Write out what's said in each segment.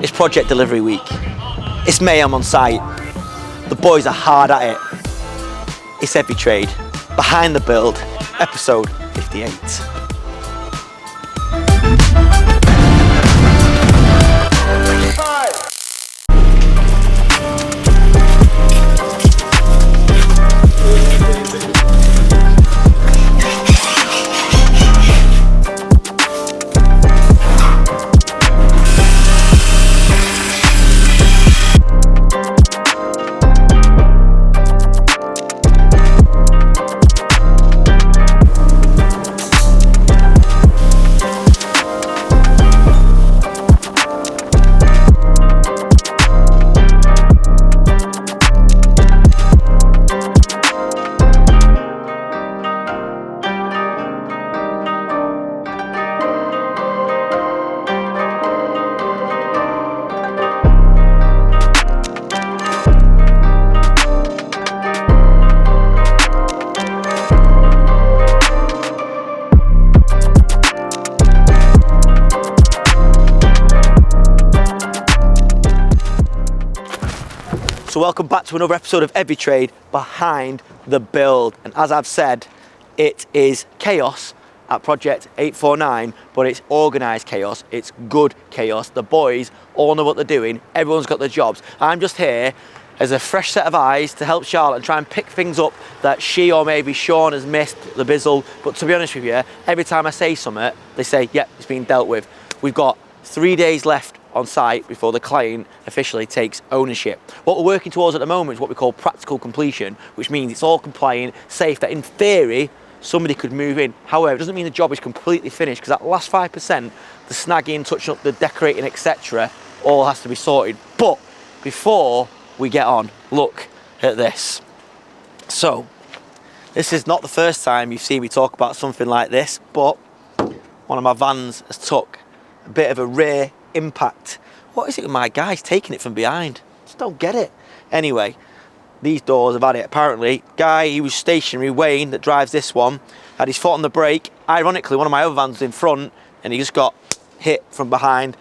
It's project delivery week. It's mayhem on site. The boys are hard at it. It's Every Trade, Behind the Build, episode 58. So welcome back to another episode of Every Trade, Behind the Build. And as I've said, it is chaos at Project 849, but it's organised chaos, it's good chaos. The boys all know what they're doing, everyone's got their jobs. I'm just here as a fresh set of eyes to help Charlotte and try and pick things up that she or maybe Sean has missed, the bizzle. But to be honest with you, every time I say something, they say, yep, it's been dealt with. We've got 3 days left on site before the client officially takes ownership. What we're working towards at the moment is what we call practical completion, which means it's all compliant, safe, that in theory, somebody could move in. However, it doesn't mean the job is completely finished, because that last 5%, the snagging, touching up the decorating, etc., all has to be sorted. But before we get on, look at this. So, this is not the first time you've seen me talk about something like this, but one of my vans has took a bit of a rear impact. What is it with my guys taking it from behind? Just don't get it. Anyway, these doors have had it. Apparently, guy, he was stationary, Wayne, that drives this one, had his foot on the brake. Ironically, one of my other vans was in front, and he just got hit from behind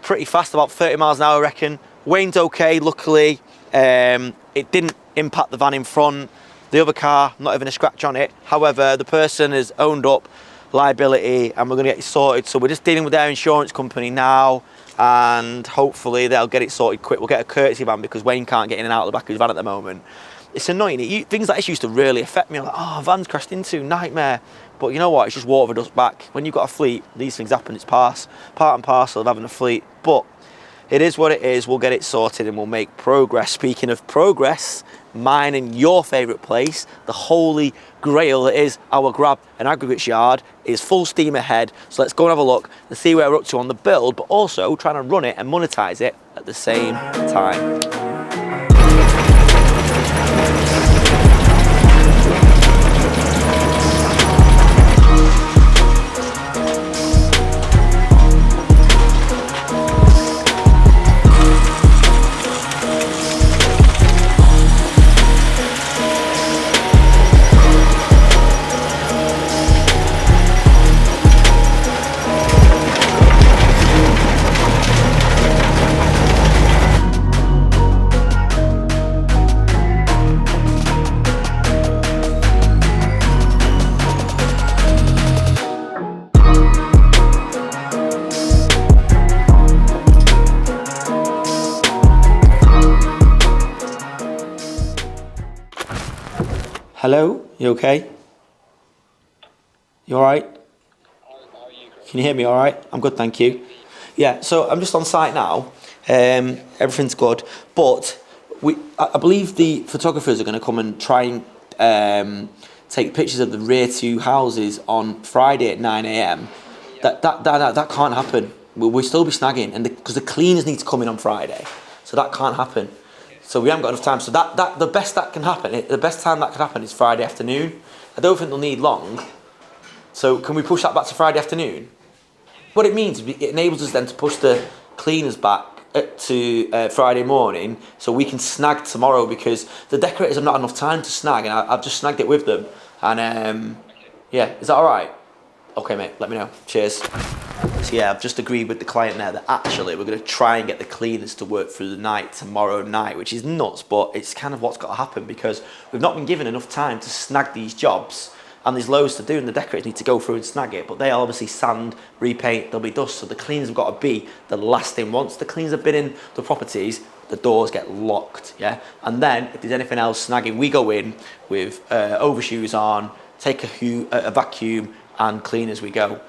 pretty fast, about 30 miles an hour, I reckon. Wayne's okay, luckily. It didn't impact the van in front. The other car, not even a scratch on it. However, the person has owned up liability and we're going to get it sorted. So we're just dealing with their insurance company now, and hopefully they'll get it sorted quick. We'll get a courtesy van because Wayne can't get in and out of the back of his van at the moment. It's annoying. Things like this used to really affect me. I'm like, oh, van's crashed into, nightmare. But you know what? It's just water for dust back. When you've got a fleet, these things happen. It's part and parcel of having a fleet. But it is what it is. We'll get it sorted and we'll make progress. Speaking of progress, mine and your favourite place, the holy grail that is our grab and aggregates yard, is full steam ahead. So let's go and have a look and see where we're up to on the build, but also trying to run it and monetize it at the same time. Hello, you okay? You all right? Can you hear me all right? I'm good, thank you. Yeah, so I'm just on site now. Everything's good, but I believe the photographers are going to come and try and take pictures of the rear two houses on Friday at 9 AM. That can't happen. We'll still be snagging, and because the cleaners need to come in on Friday, so that can't happen. So we haven't got enough time. So the best that can happen, the best time that can happen is Friday afternoon. I don't think they'll need long. So can we push that back to Friday afternoon? What it means, it enables us then to push the cleaners back to Friday morning, so we can snag tomorrow, because the decorators have not enough time to snag, and I've just snagged it with them. And yeah, is that all right? Okay, mate. Let me know. Cheers. So yeah, I've just agreed with the client there that actually we're going to try and get the cleaners to work through the night tomorrow night, which is nuts, but it's kind of what's got to happen because we've not been given enough time to snag these jobs, and there's loads to do and the decorators need to go through and snag it, but they obviously sand, repaint, there'll be dust, so the cleaners have got to be the last thing. Once the cleaners have been in the properties, the doors get locked, yeah? And then if there's anything else snagging, we go in with overshoes on, take a vacuum and clean as we go.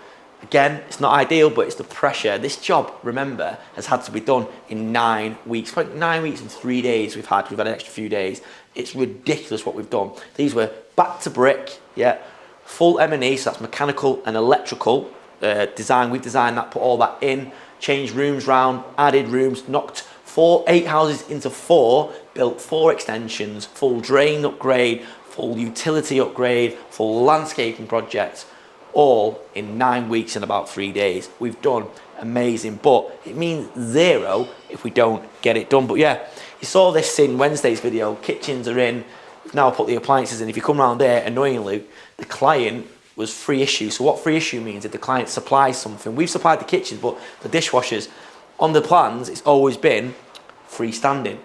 Again, it's not ideal, but it's the pressure. This job, remember, has had to be done in 9 weeks. Probably 9 weeks and 3 days we've had an extra few days. It's ridiculous what we've done. These were back to brick, yeah, full M&E, so that's mechanical and electrical design. We've designed that, put all that in, changed rooms round, added rooms, knocked 8 houses into 4, built 4 extensions, full drain upgrade, full utility upgrade, full landscaping project, all in 9 weeks and about 3 days. We've done amazing, but it means 0 if we don't get it done. But yeah, you saw this in Wednesday's video. Kitchens are in. We've now put the appliances in. If you come around there, annoyingly, the client was free issue. So what free issue means, if the client supplies something, we've supplied the kitchens, but the dishwashers, on the plans, it's always been freestanding.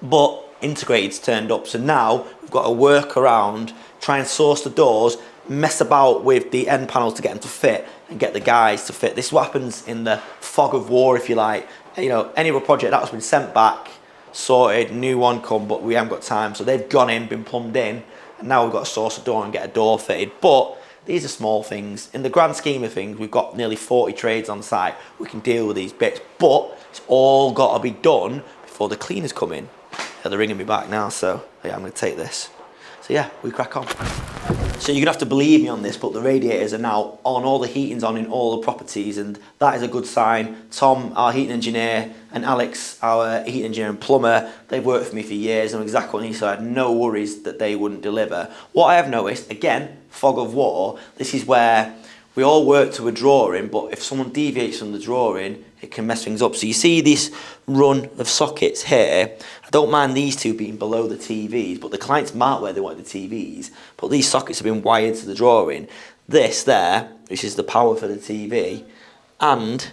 But integrated's turned up. So now we've got to work around, try and source the doors, mess about with the end panels to get them to fit and get the guys to fit. This is what happens in the fog of war, if you like. You know, any other project that has been sent back, sorted, new one come, but we haven't got time. So they've gone in, been plumbed in, and now we've got to source a door and get a door fitted. But these are small things. In the grand scheme of things, we've got nearly 40 trades on site. We can deal with these bits, but it's all got to be done before the cleaners come in. Yeah, they're ringing me back now, so yeah, I'm going to take this. So yeah, we crack on. So you're gonna have to believe me on this, but the radiators are now on, all the heating's on in all the properties, and that is a good sign. Tom, our heating engineer, and Alex, our heating engineer and plumber, they've worked for me for years, and exactly what he said, I had no worries that they wouldn't deliver. What I have noticed, again, fog of war, this is where we all work to a drawing, but if someone deviates from the drawing, it can mess things up. So you see this run of sockets here. I don't mind these two being below the TVs, but the clients mark where they want the TVs, but these sockets have been wired to the drawing. This there, which is the power for the TV, and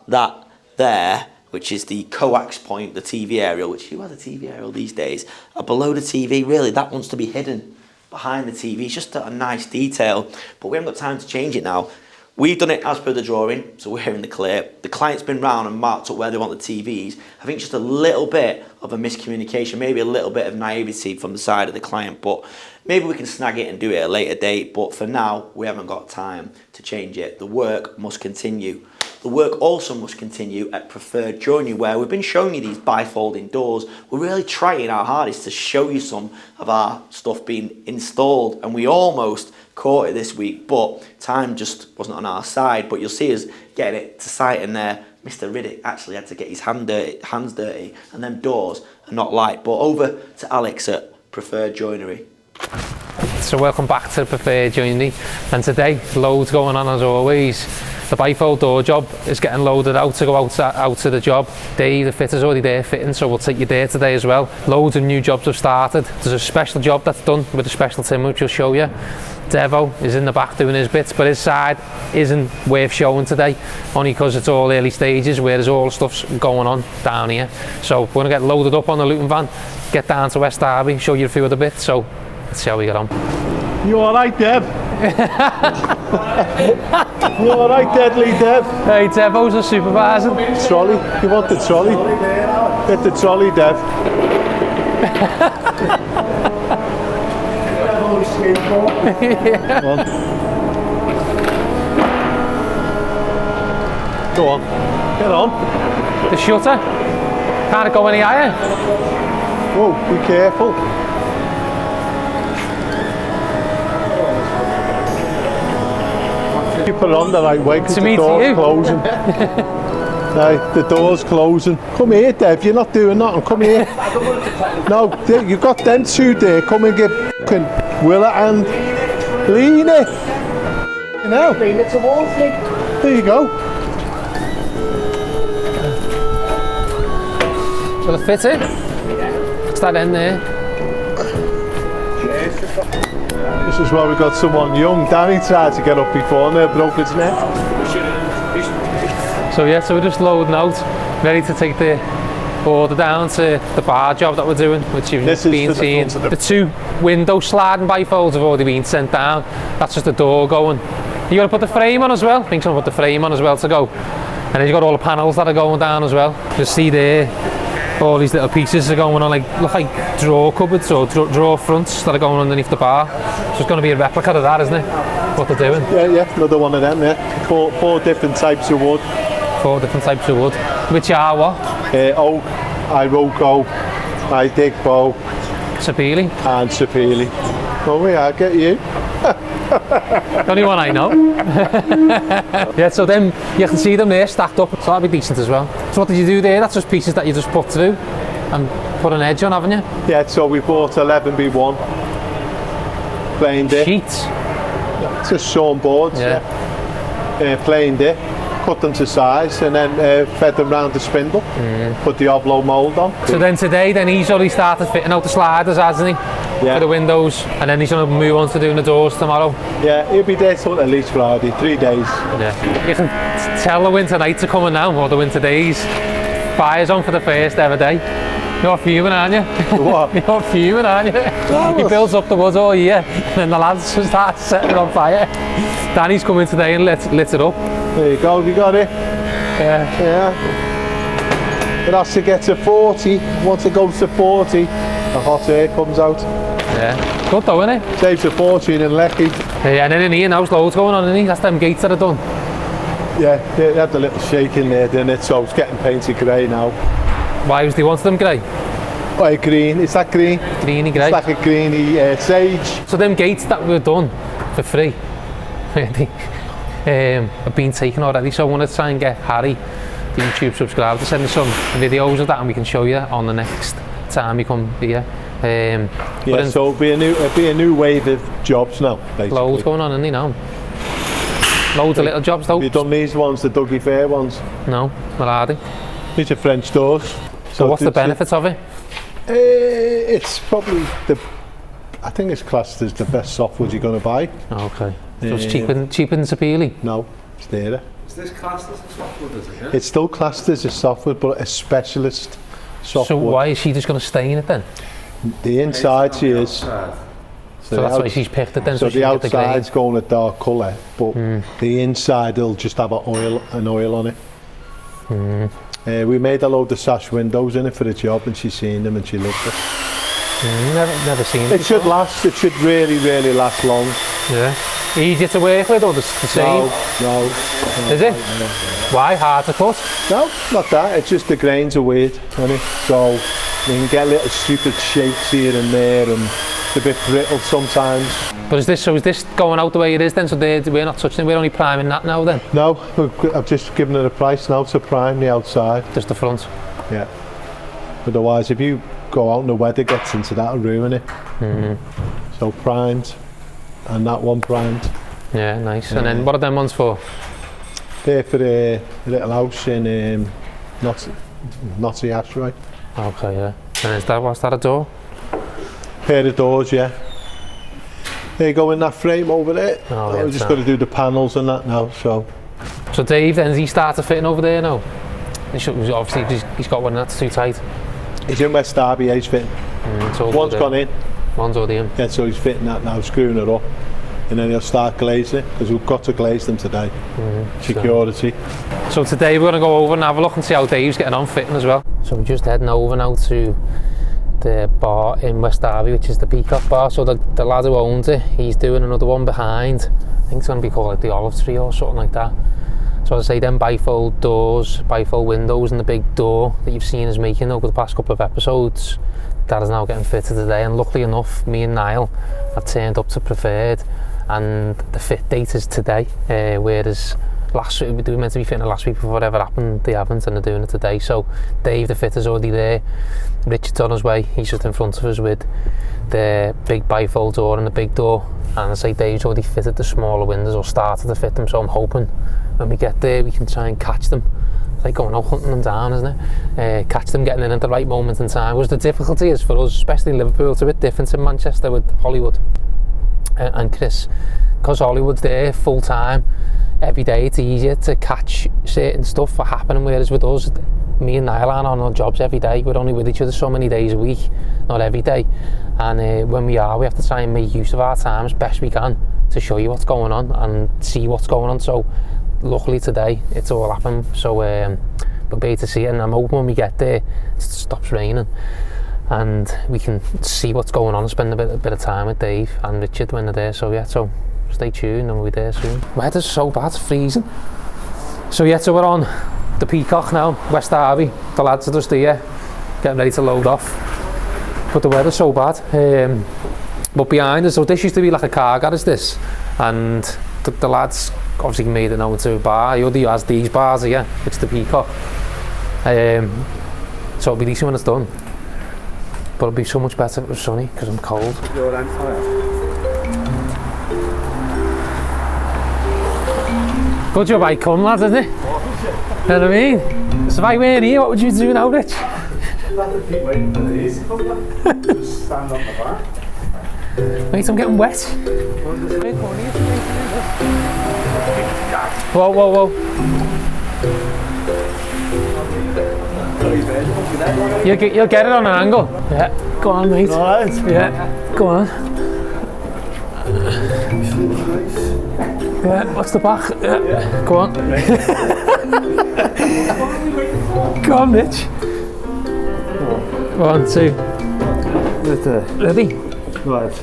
that there, which is the coax point, the TV aerial, which who has a TV aerial these days, are below the TV. Really, that wants to be hidden behind the TV. It's just a nice detail, but we haven't got time to change it now. We've done it as per the drawing, so we're in the clear. The client's been round and marked up where they want the TVs. I think just a little bit of a miscommunication, maybe a little bit of naivety from the side of the client, but maybe we can snag it and do it at a later date. But for now, we haven't got time to change it. The work must continue. The work also must continue at Preferred Joinery, where we've been showing you these bifolding doors. We're really trying our hardest to show you some of our stuff being installed, and we almost caught it this week, but time just wasn't on our side. But you'll see us getting it to site, and there Mr. Riddick actually had to get his hands dirty, and them doors are not light. But over to Alex at Preferred Joinery. So welcome back to Preferred Joinery, and today loads going on as always. The bifold door job is getting loaded out to go out to the job. Dave, the fitter's already there fitting, so we'll take you there today as well. Loads of new jobs have started. There's a special job that's done with a special timber, which we'll show you. Devo is in the back doing his bits, but his side isn't worth showing today, only because it's all early stages, whereas all the stuff's going on down here. So we're going to get loaded up on the Luton van, get down to West Derby, show you a few of the bits, so let's see how we get on. You alright, Dev? You alright, Deadly Dev? Hey, Devo's a supervisor. Trolley, you want the trolley? Get the trolley, Dev. Yeah. Go on, get on. The shutter can't go any higher. Whoa, be careful. You put it on the right way because the door's closing. Right, the door's closing. Come here, Dev, you're not doing nothing. Come here. No, you've got them two there. Come and get Will it and lean it. You know. Lean it towards me. There you go. Will it fit in? It's that in there. This is why we got someone young. Danny tried to get up before and broke his neck. So yeah, so we're just loading out, ready to take the order down to the bar job that we're doing, which you've been seeing. The 2 window sliding bifolds have already been sent down. That's just the door going. You got to put the frame on as well. I think someone put the frame on as well to go. And then you've got all the panels that are going down as well. You see there, all these little pieces are going on, look like drawer cupboards or drawer fronts that are going underneath the bar. So it's going to be a replica of that, isn't it? What they're doing. Yeah, another one of them, yeah. Four different types of wood. 4 different types of wood. Which are what? Oak, Iroko, Digbo, 𝗕𝗨𝗚𝗟𝗗. and 𝗕𝗨𝗟𝗓. Oh yeah, I get you. The only one I know. Yeah, so then you can see them there stacked up, so that'll be decent as well. So what did you do there? That's just pieces that you just put through and put an edge on, haven't you? Yeah, so we bought 11B1 planed it. Sheets. It's just sawn boards, yeah. Planed it, cut them to size, and then fed them round the spindle. Put the oblo mould on. So then today, he's already started fitting out the sliders, hasn't he? Yeah. For the windows, and then he's going to move on to doing the doors tomorrow. Yeah, he'll be there till at least Friday, 3 days. Yeah. You can tell the winter nights are coming now, or the winter days. Fire's on for the first ever day. You're fuming, aren't you? What? You're fuming, aren't you? He builds up the wood all year, and then the lads start setting it on fire. Danny's coming today and lit it up. There you go, you got it. Yeah. Yeah. It has to get to 40. Once it goes to 40, the hot air comes out. Yeah. Good though, isn't it? Saves a fortune in Lecky. Yeah, and then in here now, there's loads going on in here. That's them gates that are done. Yeah, they had a little shake in there, didn't it? So it's getting painted grey now. Why was they wanting them grey? Oh, green. Is that green? Greeny grey. It's like a greeny sage. So them gates that were done for free have been taken already. So I want to try and get Harry, the YouTube subscriber, to send us some videos of that, and we can show you on the next time you come here. Yeah, so it'll be a new wave of jobs now, basically. Loads going on, isn't there now? Loads of little jobs though. Have you done these ones, the Dougie Fair ones? No, what are they? These are French doors. So what's the benefits of it? It's probably I think it's classed as the best softwood you're going to buy. Okay. So it's cheaper than 𝗕𝗨𝗟𝗓? No, it's there. Is this classed as a softwood, is it? Yeah? It's still classed as a softwood, but a specialist softwood. So why is she just going to stay in it then? The inside she is. So that's why she's picked it then. So the she can get outside's going a dark colour, but the inside will just have an oil on it. We made a load of sash windows in it for the job, and she's seen them and she loved it. Never seen it. It should last. It should really last long. Yeah. Easier to work with or the same? No. Is it? No. Why? Hard to cut? No, not that. It's just the grains are weird, isn't it? So you can get little stupid shapes here and there, and it's a bit brittle sometimes. But is this going out the way it is then? So we're not touching it. We're only priming that now then? No, I've just given it a price now to prime the outside. Just the front? Yeah. Otherwise, if you go out and the weather gets into that, it'll ruin it. So primed, and that one primed. Yeah, nice. And then what are them ones for? They're for a little house in Notty Ashray. Okay, yeah. And what's that, a door? Pair of doors, yeah. They go in that frame over there. Oh, yeah, We've just got to do the panels and that now. So Dave, then, he started fitting over there now? Obviously, he's got one that's too tight. he's in West Derby, he's fitting. One's gone in. One's already in. Yeah, so he's fitting that now, screwing it up. And then he'll start glazing, because we've got to glaze them today. Security. So today we're going to go over and have a look and see how Dave's getting on fitting as well. So we're just heading over now to the bar in West Derby, which is the Peacock bar. So the lad who owns it, he's doing another one behind. I think it's going to be called like the Olive Tree or something like that. So as I say, them bifold doors, bifold windows and the big door that you've seen us making over the past couple of episodes, that is now getting fitted today. And luckily enough, me and Niall have turned up to Preferred, and the fit date is today, whereas last week we were meant to be fitting it last week before whatever happened. They haven't, and they're doing it today. So Dave the fitter's already there, Richard's on his way, he's just in front of us with the big bifold door and the big door, and I say Dave's already fitted the smaller windows or started to fit them, so I'm hoping when we get there we can try and catch them. It's like going out hunting them down, isn't it? Catch them getting in at the right moment in time. Because the difficulty is for us, especially in Liverpool, it's a bit different in Manchester with Hollywood and Chris, because Hollywood's there full time. every day it's easier to catch certain stuff for happening, whereas with us, me and Niall aren't on our jobs every day. We're only with each other so many days a week, not every day. And when we are, we have to try and make use of our time as best we can to show you what's going on and see what's going on. So luckily today it's all happened, so we'll be able to see it, and I'm hoping when we get there it stops raining and we can see what's going on and spend a bit of time with Dave and Richard when they're there. So yeah, so stay tuned and we'll be there soon. Weather's so bad, it's freezing. So yeah, so we're on the Peacock now, West Derby. The lads are just here getting ready to load off, but the weather's so bad. But behind us, so this used to be like a car garage, this, and the lads obviously made it now into a bar. He already has these bars here, it's the Peacock. So it'll be decent when it's done, but it'll be so much better if it was sunny because I'm cold. You're on fire. Good job I come, lads, isn't it? You know what I mean? So if I weren't here, what would you do now, Rich? I'd have to keep waiting for the easy to come back. Just stand on the bar. Mate, I'm getting wet. Whoa, whoa, whoa. You'll get it on an angle. Yeah, go on, mate. Alright. Yeah, go on. Yeah, what's the back? Yeah, go on. Go on, Mitch. 1, 2. Ready? Right.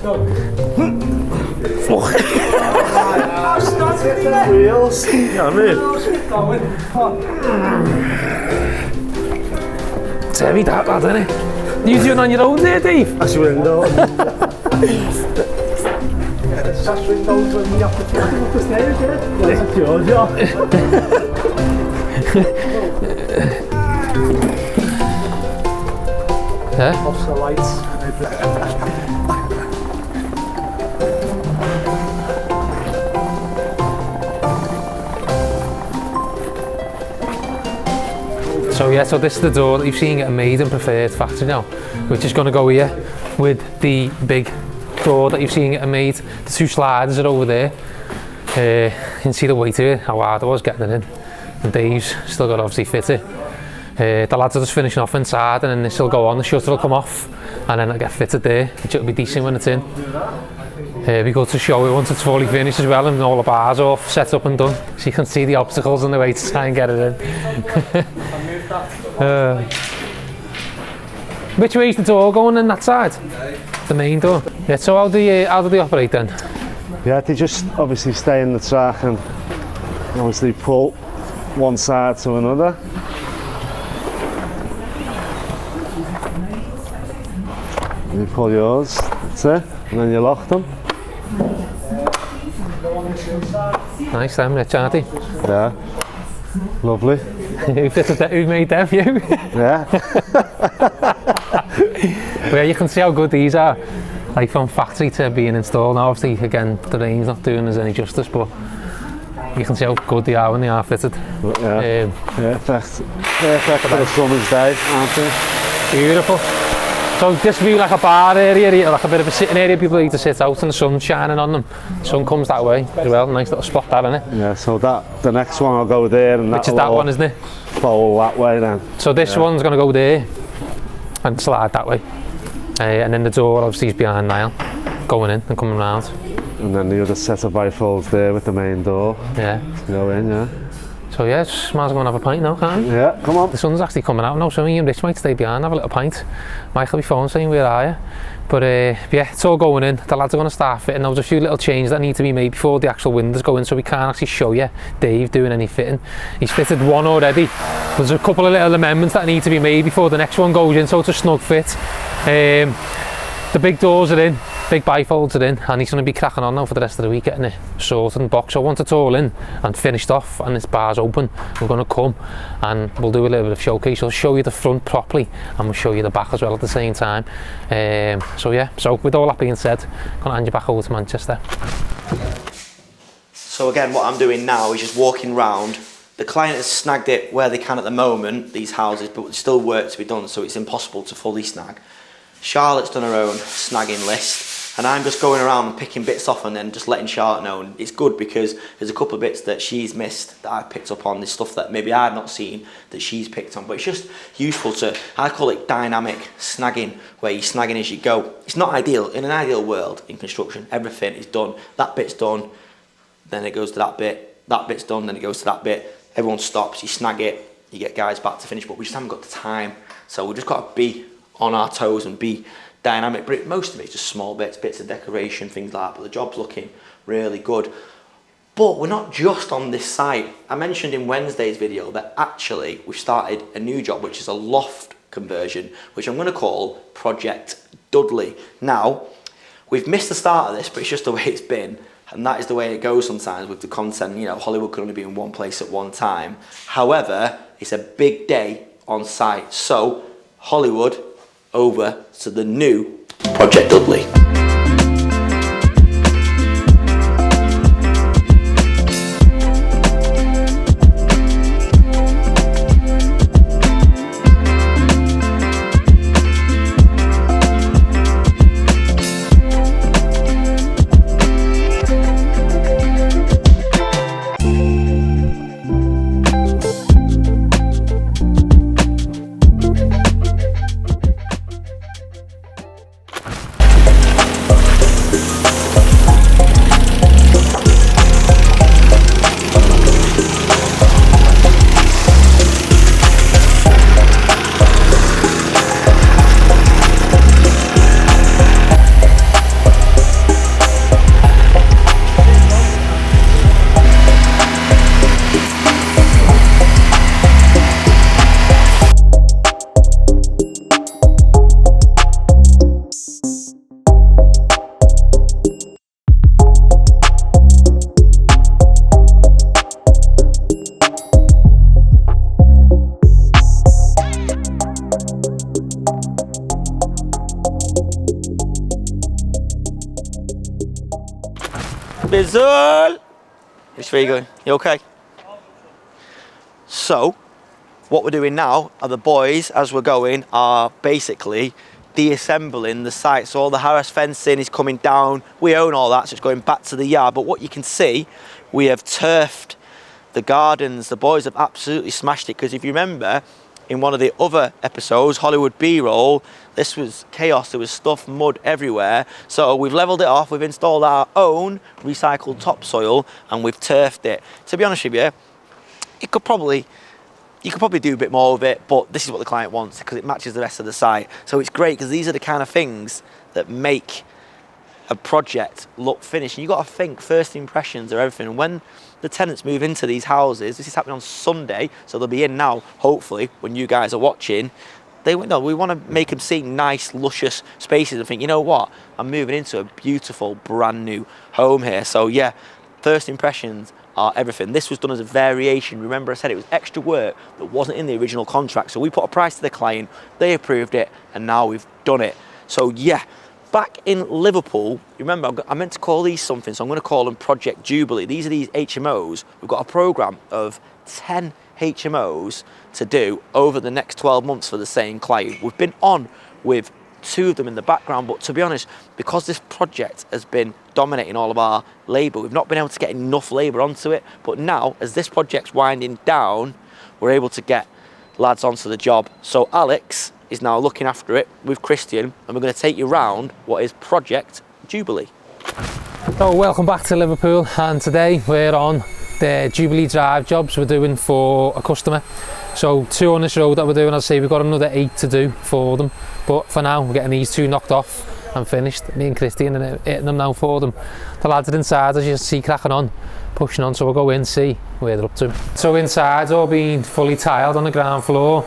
Wheels. Yeah, I mean. It's heavy that, lad, isn't it? You doing it on your own there, Dave? That's your window. That's windows when we have to pick up the stairs, yeah? That's your job. Yeah? Off the lights. So yeah, so this is the door that you've seen getting made in Preferred Factory now, which is going to go here with the big door that you've seen getting made. The 2 sliders are over there. You can see the weight of it, how hard it was getting it in. And Dave's still got to obviously fit it. The lads are just finishing off inside, and then this will go on, the shutter will come off, and then it'll get fitted there, which will be decent when it's in. It'll be good to show it once it's fully finished as well, and all the bars are off, set up and done, so you can see the obstacles on the way to try and get it in. Which way is the door going in that side? The main door? Yeah, so how do they operate then? Yeah, they just obviously stay in the track and obviously pull one side to another. You pull yours, that's it, and then you lock them. Nice, them, Rich, aren't they? Yeah, lovely. Who made them, you? Yeah. But yeah, you can see how good these are. Like from factory to being installed now, obviously again the rain's not doing us any justice, but you can see how good they are when they are fitted. Yeah, perfect for the summer's day, aren't they? Beautiful. So this will be like a bar area, like a bit of a sitting area, people need to sit out and the sun's shining on them. The sun comes that way as well, nice little spot that, isn't it? Yeah, so the next one will go there, and which is that one, isn't it? Fold that way then. So this one's going to go there and slide that way. And then the door obviously is behind Niall, going in and coming round. And then the other set of bifolds there with the main door. Yeah. Go in, yeah. So yeah, might as well go and have a pint now, can't we? Yeah, come on. The sun's actually coming out now, so me and Rich might stay behind, have a little pint. Michael will be phone saying, where are you? But yeah, it's all going in. The lads are going to start fitting. There was a few little changes that need to be made before the actual windows go in, so we can't actually show you Dave doing any fitting. He's fitted one already. There's a couple of little amendments that need to be made before the next one goes in, so it's a snug fit. The big doors are in, big bifolds are in, and he's going to be cracking on now for the rest of the week, getting it sorted and boxed. So once it's all in and finished off and this bar's open, we're going to come and we'll do a little bit of showcase. We'll show you the front properly and we'll show you the back as well at the same time. So yeah, so with all that being said, I'm going to hand you back over to Manchester. So again, what I'm doing now is just walking round. The client has snagged it where they can at the moment, these houses, but there's still work to be done, so it's impossible to fully snag. Charlotte's done her own snagging list, and I'm just going around and picking bits off and then just letting Charlotte know. And it's good because there's a couple of bits that she's missed that I picked up on, this stuff that maybe I've not seen that she's picked on. But it's just useful to, I call it dynamic snagging, where you're snagging as you go. It's not ideal. In an ideal world in construction, everything is done. That bit's done, then it goes to that bit. That bit's done, then it goes to that bit. Everyone stops, you snag it, you get guys back to finish, but we just haven't got the time. So we've just got to be on our toes and be dynamic, but most of it's just small bits of decoration, things like that, but the job's looking really good. But we're not just on this site. I mentioned in Wednesday's video that actually we've started a new job, which is a loft conversion, which I'm going to call Project Dudley. Now, we've missed the start of this, but it's just the way it's been, and that is the way it goes sometimes with the content. You know, Hollywood can only be in one place at one time. However, it's a big day on site, so Hollywood over to the new Project Dudley. Bizzle! Which way are you going? You okay? So, what we're doing now are the boys, as we're going, are basically deassembling the site. So all the harass fencing is coming down. We own all that, so it's going back to the yard. But what you can see, we have turfed the gardens. The boys have absolutely smashed it, because if you remember, in one of the other episodes, Hollywood B-roll, this was chaos. There was stuff, mud everywhere. So we've leveled it off. We've installed our own recycled topsoil and we've turfed it. To be honest with you, you could probably do a bit more of it, but this is what the client wants because it matches the rest of the site. So it's great because these are the kind of things that make a project look finished. And you've got to think first impressions are everything. And when the tenants move into these houses, this is happening on Sunday, so they'll be in now, hopefully, when you guys are watching. We want to make them see nice, luscious spaces and think, you know what, I'm moving into a beautiful, brand new home here. So yeah, first impressions are everything. This was done as a variation. Remember I said it was extra work that wasn't in the original contract. So we put a price to the client, they approved it, and now we've done it. So yeah, back in Liverpool, remember I meant to call these something, so I'm going to call them Project Jubilee. These are these HMOs. We've got a programme of 10 HMOs to do over the next 12 months for the same client. We've been on with 2 of them in the background, but to be honest, because this project has been dominating all of our labour, we've not been able to get enough labour onto it. But now, as this project's winding down, we're able to get lads onto the job. So Alex is now looking after it with Christian, and we're going to take you round what is Project Jubilee. So welcome back to Liverpool, and today we're on the Jubilee drive jobs we're doing for a customer. So 2 on this road that we're doing. I'll say we've got another 8 to do for them, but for now we're getting these 2 knocked off and finished, me and Christian, and hitting them now for them. The lads are inside, as you see, cracking on, pushing on, so we'll go in and see where they're up to. So inside's all been fully tiled on the ground floor.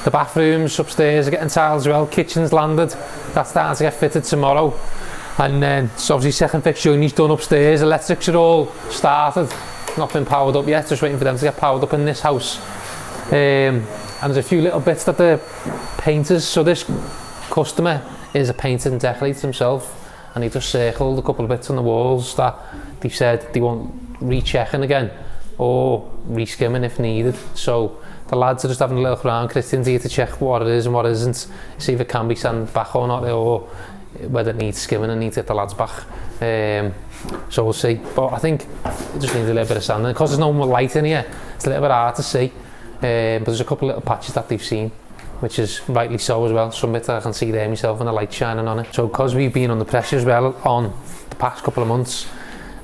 The bathrooms upstairs are getting tiled as well. Kitchen's landed, that's starting to get fitted tomorrow. And then so obviously second fix joinery's done upstairs. Electrics are all started, not been powered up yet, just waiting for them to get powered up in this house. And there's a few little bits that the painters, so this customer is a painter and decorator himself, and he just circled a couple of bits on the walls that they said they want rechecking again or reskimming if needed. So the lads are just having a little look around. Christian's here to check what it is and what isn't, see if it can be sanded back or not, or whether it needs skimming and needs to get the lads back. So we'll see. But I think it just needs a little bit of sanding. Because there's no more light in here, it's a little bit hard to see. But there's a couple of little patches that they've seen, which is rightly so as well. Some bits I can see there myself and the light shining on it. So because we've been under pressure as well on the past couple of months,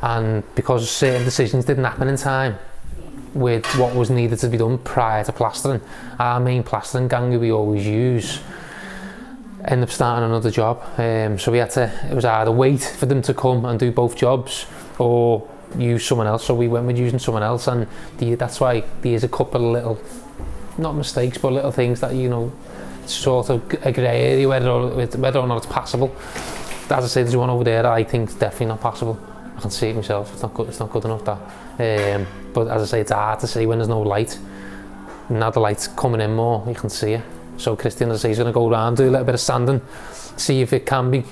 and because certain decisions didn't happen in time with what was needed to be done prior to plastering, our main plastering gang who we always use ended up starting another job. So we had to, it was either wait for them to come and do both jobs or use someone else. So we went with using someone else, and that's why there's a couple of little, not mistakes, but little things that, you know, sort of a grey area whether or not it's passable. As I say, there's one over there that I think is definitely not passable. I can see it myself. It's not good enough, that. But as I say, it's hard to see when there's no light. Now the light's coming in more, you can see it. So Christian, as I say, he's going to go around, do a little bit of sanding, see if it can be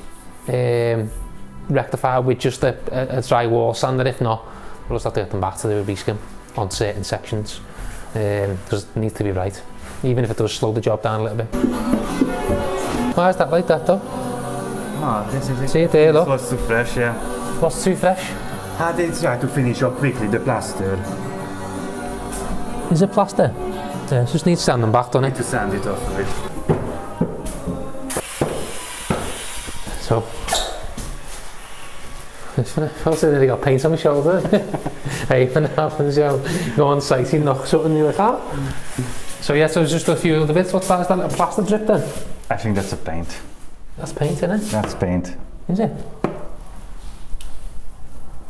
rectified with just a drywall sander. If not, we'll just have to get them back to the reskim on certain sections, because it needs to be right, even if it does slow the job down a little bit. Why is that like that though? Oh, this is it. See it there, look. It was too fresh, yeah. What's too fresh? I did try to finish up quickly the plaster. Is it plaster? Yeah, it just needs sanding back, doesn't it? To sand it off a bit. So, also nearly got paint on my shoulder. Hey, when it happens, you know, go on site, you knock something and you're like, ah. So yeah, so it's just a few other bits. What's that? Is that a plaster drip then? I think that's a paint. That's paint, isn't it? That's paint. Is it?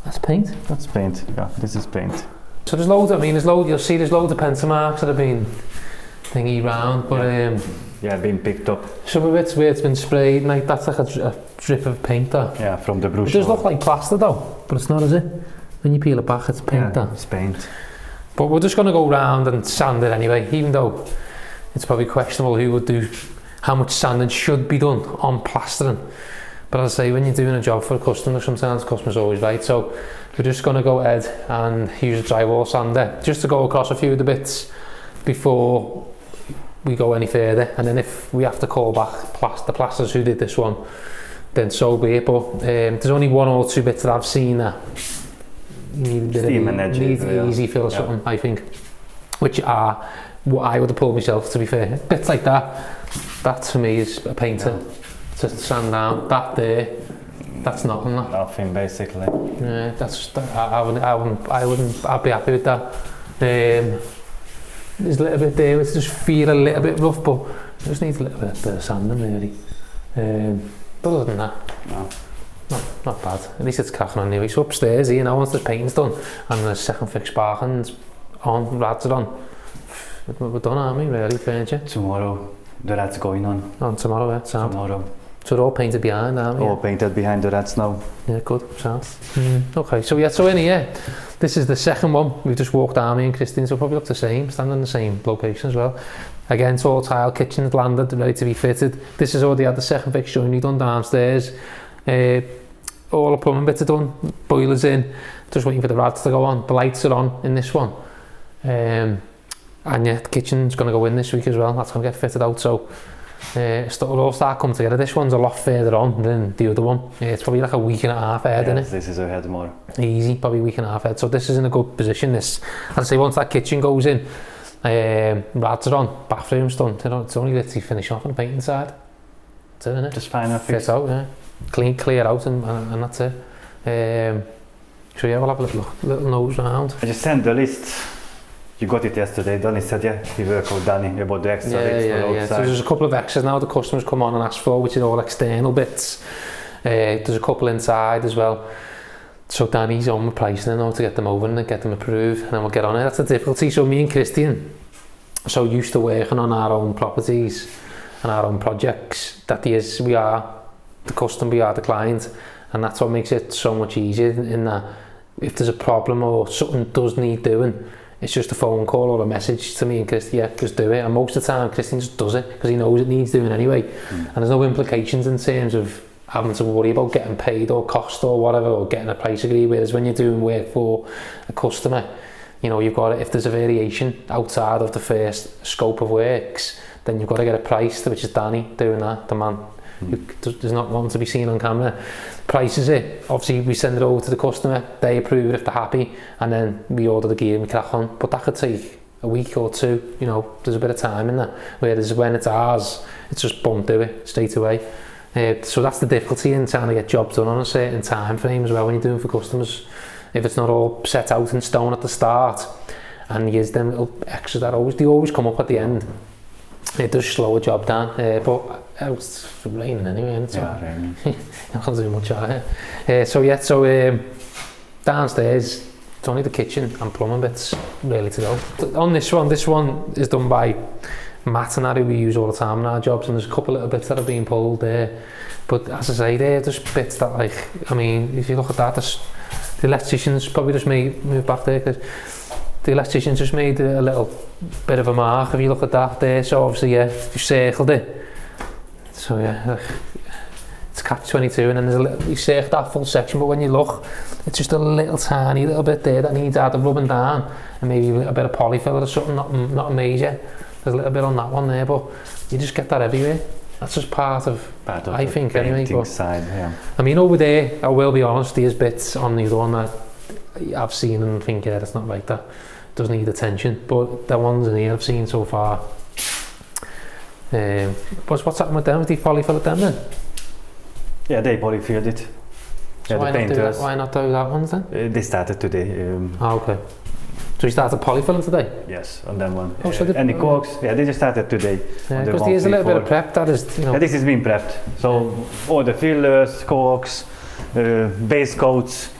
That's paint? That's paint, yeah, this is paint. So there's loads, I mean, you'll see there's loads of pencil marks that have been thingy round, but yeah, being picked up. some of it's where it's been sprayed, like that's like a drip of paint though. Yeah, from the brush. It does look like plaster though, but it's not, is it? When you peel it back, it's paint though. It's paint. But we're just going to go round and sand it anyway, even though it's probably questionable who would do, how much sanding should be done on plastering. But as I say, when you're doing a job for a customer, sometimes the customer's always right. So we're just going to go ahead and use a drywall sander just to go across a few of the bits before we go any further. And then if we have to call back the plasters who did this one, then so be it. But there's only one or two bits that I've seen that need a bit of easy fill or something, I think, which are what I would have pulled myself, to be fair. Bits like that to me is a painter to sand down. That there, that's nothing. Nothing basically. Yeah, I'd be happy with that. There's a little bit there which just feel a little bit rough, but it just needs a little bit of sanding really. But other than that, no. Not bad. At least it's cracking on anyway. So upstairs, you know, once the paint's done and the second fix sparking's on, rads are on, we're done, aren't we, really, furniture? Tomorrow, the rad's going on. On tomorrow, yeah, sound. Tomorrow. So they're all painted behind, aren't we? All painted behind the rats now. Yeah, good, sound. Okay, so yeah, so in here, this is the second one. We've just walked down, me and Christine, so probably look the same, standing in the same location as well. Again, tall tile, kitchen's landed, ready to be fitted. This has already had the second fix joinery done downstairs. All the plumbing bits are done, boilers in, just waiting for the rads to go on. The lights are on in this one. And yeah, the kitchen's going to go in this week as well. That's going to get fitted out, so it'll all start coming together. This one's a lot further on than the other one. It's probably like a week and a half ahead, isn't it? This is ahead more. Easy, probably a week and a half ahead. So this is in a good position. This, as I say, once that kitchen goes in, rads are on, bathroom's done. It's only literally finish off on the painting side. That's it, isn't it? Just final fix. Fit out, yeah. Clear out and that's it. So yeah, we'll have a little nose round. I just sent the list. You got it yesterday. Danny said, yeah, he worked with Danny about the extra bits for outside. So there's a couple of extras now the customers come on and ask for, which is all external bits. There's a couple inside as well. So Danny's on with pricing now to get them over and get them approved, and then we'll get on it. That's the difficulty. So me and Christian are so used to working on our own properties and our own projects that we are the customer, we are the client, and that's what makes it so much easier in that if there's a problem or something does need doing, it's just a phone call or a message to me and Christian, yeah, just do it. And most of the time Christian just does it because he knows it needs doing anyway. And there's no implications in terms of having to worry about getting paid or cost or whatever, or getting a price agreed. Whereas when you're doing work for a customer, you know, you've got it, if there's a variation outside of the first scope of works, then you've got to get it priced, which is Danny doing that, the man who does not want to be seen on camera. Prices it, obviously we send it over to the customer, they approve it if they're happy, and then we order the gear and we crack on. But that could take a week or two, you know, there's a bit of time in that. Whereas when it's ours, it's just boom, do it straight away. So that's the difficulty in trying to get jobs done on a certain time frame as well when you're doing for customers. If it's not all set out in stone at the start, and you use them little extras that they always come up at the end. It does slow a job down, but it's raining anyway, isn't it? So raining. I can't do much out here. So downstairs, it's only the kitchen and plumbing bits ready to go. On this one is done by Matt and that, who we use all the time in our jobs, and there's a couple little bits that are being pulled there. But as I say, there's bits that, like, I mean, if you look at that, the electricians probably just move back there, because the electricians just made a little bit of a mark if you look at that there. So obviously, yeah, you've circled it. So yeah, it's catch-22, and then there's a little, you circled that full section, but when you look, it's just a little tiny little bit there that needs either rubbing down, and maybe a bit of polyfill or something, not a major. There's a little bit on that one there, but you just get that everywhere. That's just part of I think anyway. But side, yeah. I mean, over there, I will be honest, there's bits on the other one that I've seen and think, yeah, that's not like that. Doesn't need attention, but the ones in here I've seen so far. What's happened with them? Did they polyfill it them then? Yeah, they polyfilled it. So yeah, why not do that ones then? They started today. Okay. So you started polyfilling today? Yes, on that one. Oh, so and the corks, yeah, they just started today. Yeah, because there's a little bit of prep that is, you know. Yeah, this has been prepped. So all the fillers, corks, base coats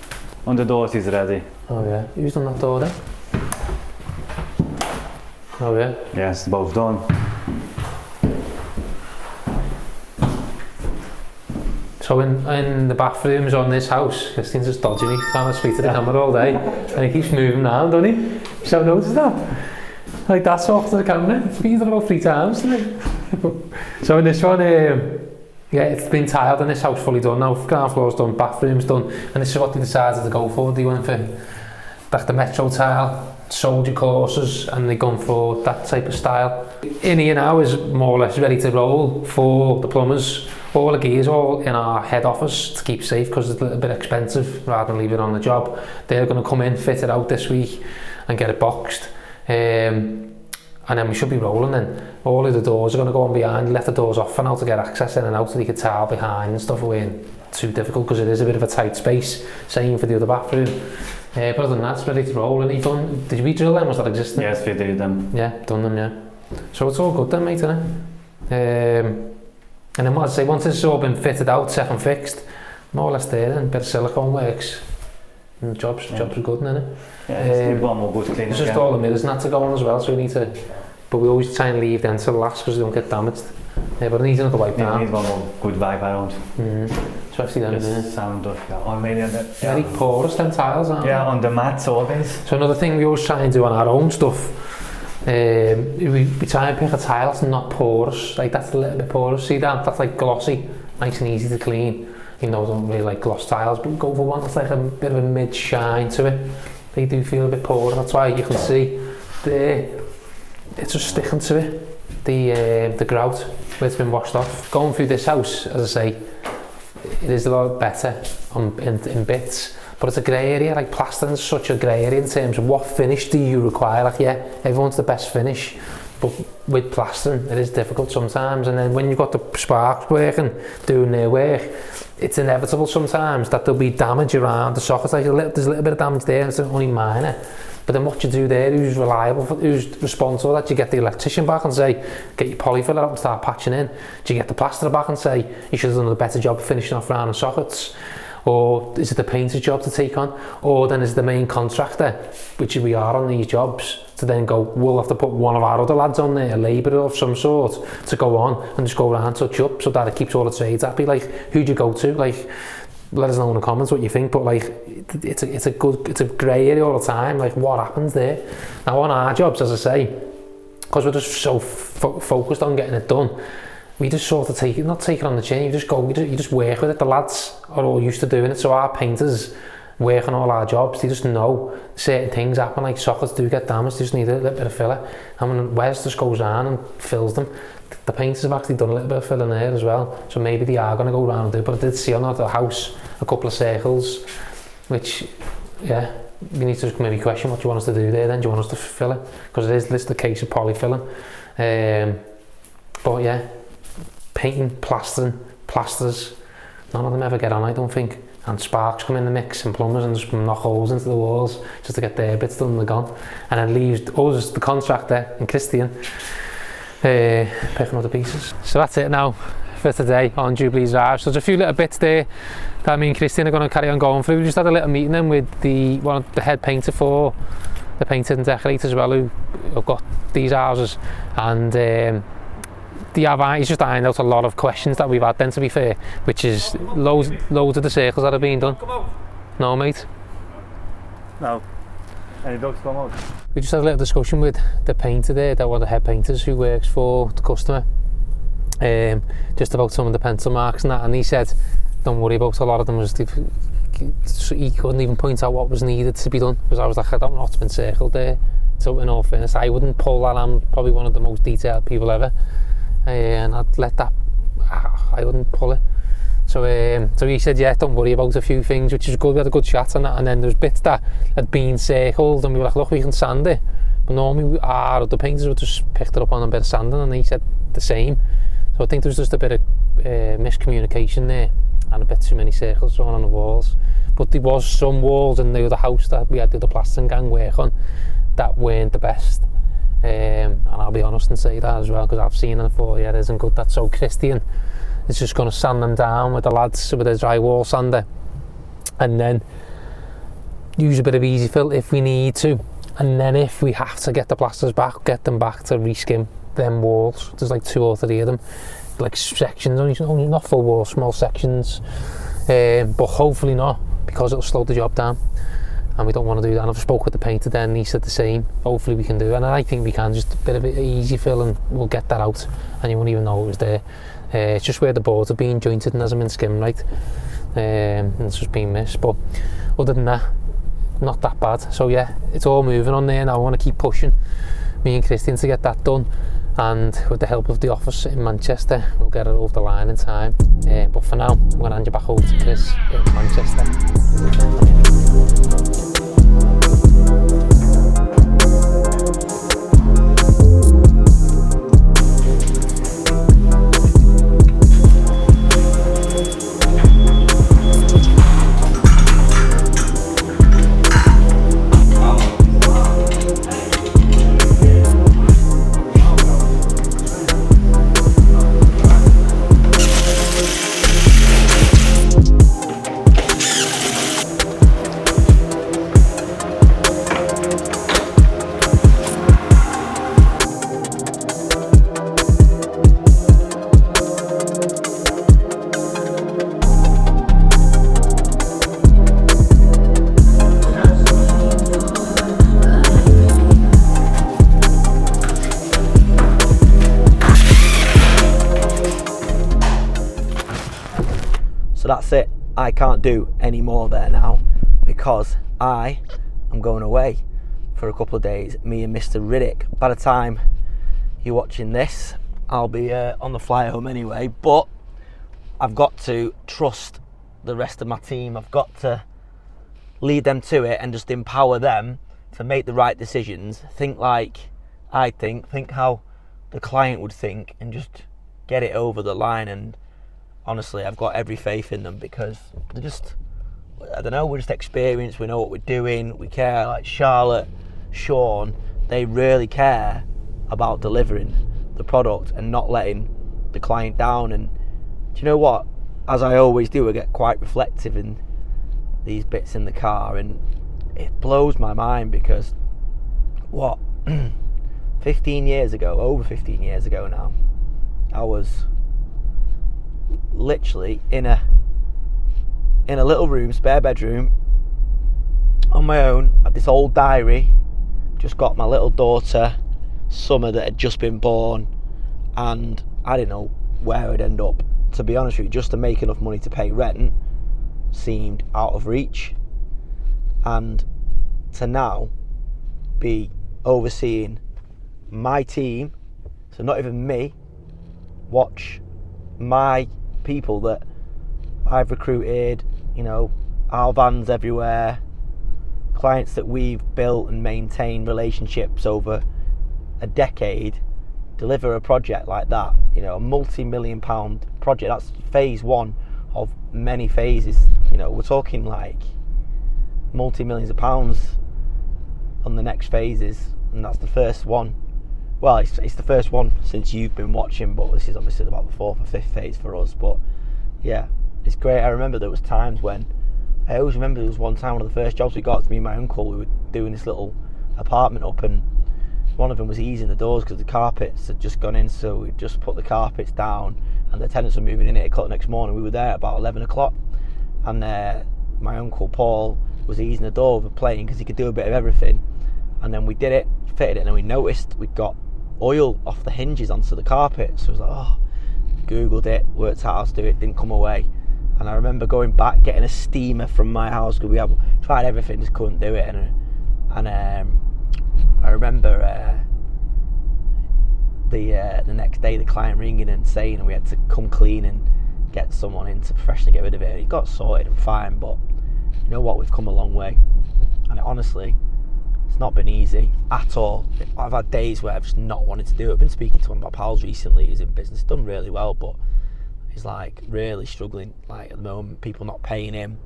on the doors is ready. Oh yeah, who's done that door then? Oh yeah? Yes, both done. So in the bathrooms on this house, Christine's just dodging me, trying to speak to the camera all day, and he keeps moving around, doesn't he? You haven't noticed that? Like that's off to the camera. It's been done about 3 times today. So in this one, yeah, it's been tiled and this house fully done now. Ground floor's done, bathroom's done, and this is what they decided to go for. They went for like the metro tile, soldier courses, and they've gone for that type of style. In here now is more or less ready to roll for the plumbers. All the gear's all in our head office to keep safe because it's a little bit expensive rather than leave it on the job. They're going to come in, fit it out this week and get it boxed. And then we should be rolling then. All of the doors are going to go on behind, left the doors off for now to get access in and out so they can tile behind and stuff away. Too difficult because it is a bit of a tight space. Same for the other bathroom. But other than that, it's ready to roll. And did we drill them? Was that existing? Yes, we did them. Yeah, done them, yeah. So it's all good then, mate, isn't it? And then what I say, once this has all been fitted out, second fixed, more or less there then, bit of silicone works. And the jobs are good, isn't it? Yeah, need one more good clean. There's just all the mirrors and that to go on as well, so we need to, but we always try and leave them to the last because they don't get damaged. Yeah, but it needs another wipe down. Need one more good wipe around. Especially them, yeah. Sound of, yeah, on many of the, Very porous, them tiles, aren't they? Yeah, on the mats always. So another thing we always try and do on our own stuff, we try and pick a tile that's not porous, like that's a little bit porous. See that? That's like glossy, nice and easy to clean. You know, I don't really like gloss tiles, but go for one that's like a bit of a mid shine to it. They do feel a bit porous. That's why you can see there, it's just sticking to it. The grout where it's been washed off. Going through this house, as I say, it is a lot better in bits. But it's a grey area, like plastering is such a grey area in terms of what finish do you require. Like, yeah, everyone's the best finish, but with plastering it is difficult sometimes. And then when you've got the sparks working, doing their work, it's inevitable sometimes that there'll be damage around the sockets. Like there's a little bit of damage there, and it's only minor. But then what you do there, who's reliable, who's responsible, that you get the electrician back and say, get your polyfiller out and start patching in. Do you get the plasterer back and say, you should have done a better job of finishing off round the sockets? Or is it the painter's job to take on? Or then is the main contractor, which we are on these jobs, to then go, we'll have to put one of our other lads on there, a labourer of some sort, to go on and just go around, touch up, so that it keeps all the trades happy. Like, who'd you go to? Like, let us know in the comments what you think, but like, it's a grey area all the time. Like, what happens there? Now on our jobs, as I say, because we're just so focused on getting it done, we just sort of not take it on the chin, you just go, you just work with it. The lads are all used to doing it, so our painters work on all our jobs, they just know certain things happen, like sockets do get damaged, they just need a little bit of filler. And when Wes just goes around and fills them, the painters have actually done a little bit of filling there as well, so maybe they are going to go around and do it. But I did see on the house a couple of circles, which, yeah, we need to maybe question what you want us to do there then. Do you want us to fill it? Because it is just a case of polyfilling. But yeah, painting, plastering, plasters, none of them ever get on, I don't think. And sparks come in the mix, and plumbers, and just knock holes into the walls just to get their bits done and they're gone. And it leaves us, the contractor, and Christian, picking up the pieces. So that's it now for today on Jubilee Drive. So there's a few little bits there that me and Christian are going to carry on going through. We just had a little meeting then with one of the head painter for the painters and decorators as well, who have got these houses, and he's just ironed out a lot of questions that we've had then, to be fair, which is loads of the circles that have been done. No, mate. No. Any dogs come out? We just had a little discussion with the painter there, that one of the head painters who works for the customer, just about some of the pencil marks and that, and he said, don't worry about a lot of them, he couldn't even point out what was needed to be done, because I was like, I don't know what's been circled there. So in all fairness, I wouldn't pull that. I'm probably one of the most detailed people ever, and I'd let that, I wouldn't pull it. So he said, yeah, don't worry about a few things, which is good. We had a good chat on that, and then there's bits that had been circled and we were like, look, we can sand it, but normally the painters would just picked it up on a bit of sanding, and he said the same. So I think there's just a bit of miscommunication there, and a bit too many circles drawn on the walls. But there was some walls in the other house that we had the other plastering gang work on that weren't the best, and I'll be honest and say that as well, because I've seen it before. Yeah, it isn't good. That. So Christian is just going to sand them down with the lads with a drywall sander, and then use a bit of easy fill if we need to, and then if we have to get the plasters back, get them back to reskim them walls. There's like 2 or 3 of them, like sections, only not full walls, small sections, but hopefully not, because it'll slow the job down, and we don't want to do that. And I've spoke with the painter then, and he said the same. Hopefully we can do it, and I think we can, just a bit of easy fill, and we'll get that out and you won't even know it was there. It's just where the boards have been jointed and hasn't been skimmed right, and it's just been missed. But other than that, not that bad. So yeah, it's all moving on there now. I want to keep pushing me and Christian to get that done, and with the help of the office in Manchester, we'll get it over the line in time. But for now, I'm going to hand you back over to Chris in Manchester. So that's it. I can't do any more there now, because I am going away for a couple of days, me and Mr. Riddick. By the time you're watching this, I'll be on the fly home anyway, but I've got to trust the rest of my team. I've got to lead them to it and just empower them to make the right decisions. Think like I think how the client would think, and just get it over the line. And honestly, I've got every faith in them, because they're just, I don't know, we're just experienced, we know what we're doing, we care. Like Charlotte, Sean, they really care about delivering the product and not letting the client down. And do you know what? As I always do, I get quite reflective in these bits in the car, and it blows my mind, because what, 15 years ago, over 15 years ago now, I was literally in a little room, spare bedroom, on my own, at this old diary. Just got my little daughter Summer that had just been born, and I didn't know where I'd end up, to be honest with you. Just to make enough money to pay rent seemed out of reach, and to now be overseeing my team, so not even me, watch my people that I've recruited, you know, our vans everywhere, clients that we've built and maintained relationships over a decade, deliver a project like that, you know, a multi-million pound project. That's phase one of many phases. You know, we're talking like multi-millions of pounds on the next phases, and that's the first one. Well, it's the first one since you've been watching, but this is obviously about the fourth or fifth phase for us. But yeah, it's great. I remember there was times when, I always remember there was one time, one of the first jobs we got, to me and my uncle, we were doing this little apartment up, and one of them was easing the doors because the carpets had just gone in, so we just put the carpets down and the tenants were moving in at 8 o'clock the next morning. We were there at about 11 o'clock, and my uncle Paul was easing the door with a plane because he could do a bit of everything. And then we did it, fitted it, and then we noticed we'd got oil off the hinges onto the carpet. So I was like, oh, Googled it, worked out how to do it, didn't come away. And I remember going back, getting a steamer from my house, because we had tried everything, just couldn't do it. And I remember the next day the client ringing and saying we had to come clean and get someone in to professionally get rid of it. It got sorted and fine, but you know what, we've come a long way. And honestly, it's not been easy at all. I've had days where I've just not wanted to do it. I've been speaking to one of my pals recently who's in business, done really well, but he's like really struggling, like at the moment, people not paying him,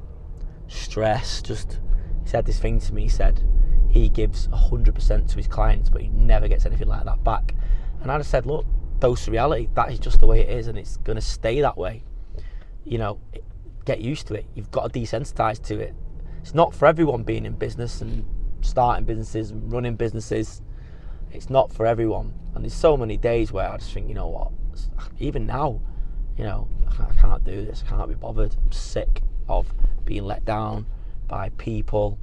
stress. Just, he said this thing to me, he said he gives 100% to his clients, but he never gets anything like that back. And I just said, look, dose of reality, that is just the way it is, and it's going to stay that way. You know, get used to it. You've got to desensitize to it. It's not for everyone being in business and starting businesses and running businesses. It's not for everyone. And there's so many days where I just think, you know what, even now, you know, I can't do this, I can't be bothered. I'm sick of being let down by people.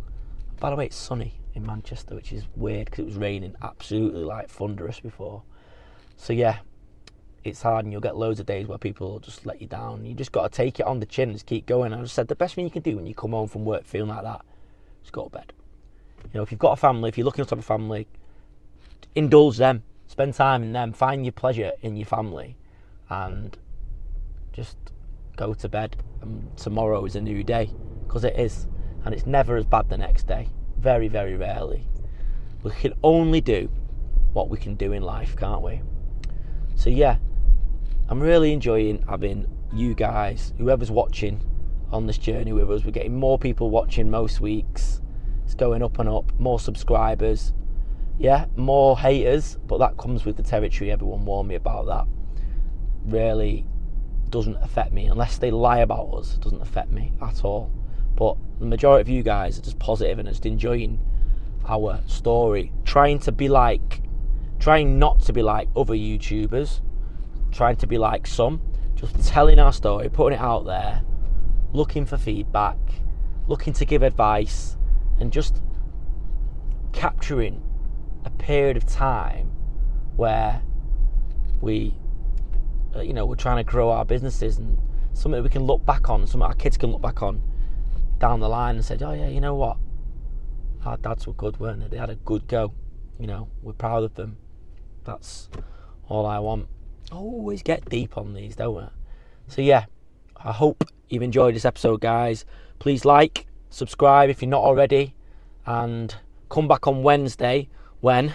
By the way, it's sunny in Manchester, which is weird because it was raining absolutely like thunderous before. So yeah, it's hard, and you'll get loads of days where people will just let you down. You just got to take it on the chin and just keep going. I just said the best thing you can do when you come home from work feeling like that, just go to bed. You know, if you've got a family, if you're looking to have a family, indulge them, spend time in them, find your pleasure in your family, and just go to bed. And tomorrow is a new day, because it is, and it's never as bad the next day. Very, very rarely. We can only do what we can do in life, can't we? So yeah, I'm really enjoying having you guys, whoever's watching, on this journey with us. We're getting more people watching most weeks. It's going up and up, more subscribers. Yeah, more haters, but that comes with the territory. Everyone warned me about that. Really doesn't affect me, unless they lie about us. It doesn't affect me at all. But the majority of you guys are just positive and just enjoying our story, trying not to be like other YouTubers, trying to be like some, just telling our story, putting it out there, looking for feedback, looking to give advice, and just capturing a period of time where we, you know, we're trying to grow our businesses, and something that we can look back on, something our kids can look back on down the line and say, oh yeah, you know what, our dads were good, weren't they? They had a good go. You know, we're proud of them. That's all I want. I always get deep on these, don't I? So yeah, I hope you've enjoyed this episode, guys. Please like, subscribe if you're not already, and come back on Wednesday when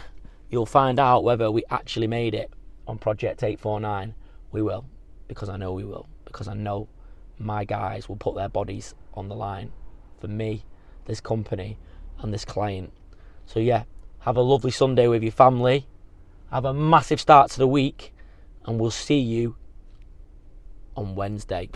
you'll find out whether we actually made it on Project 849. We will, because I know we will, because I know my guys will put their bodies on the line for me, this company, and this client. So yeah, have a lovely Sunday with your family. Have a massive start to the week, and we'll see you on Wednesday.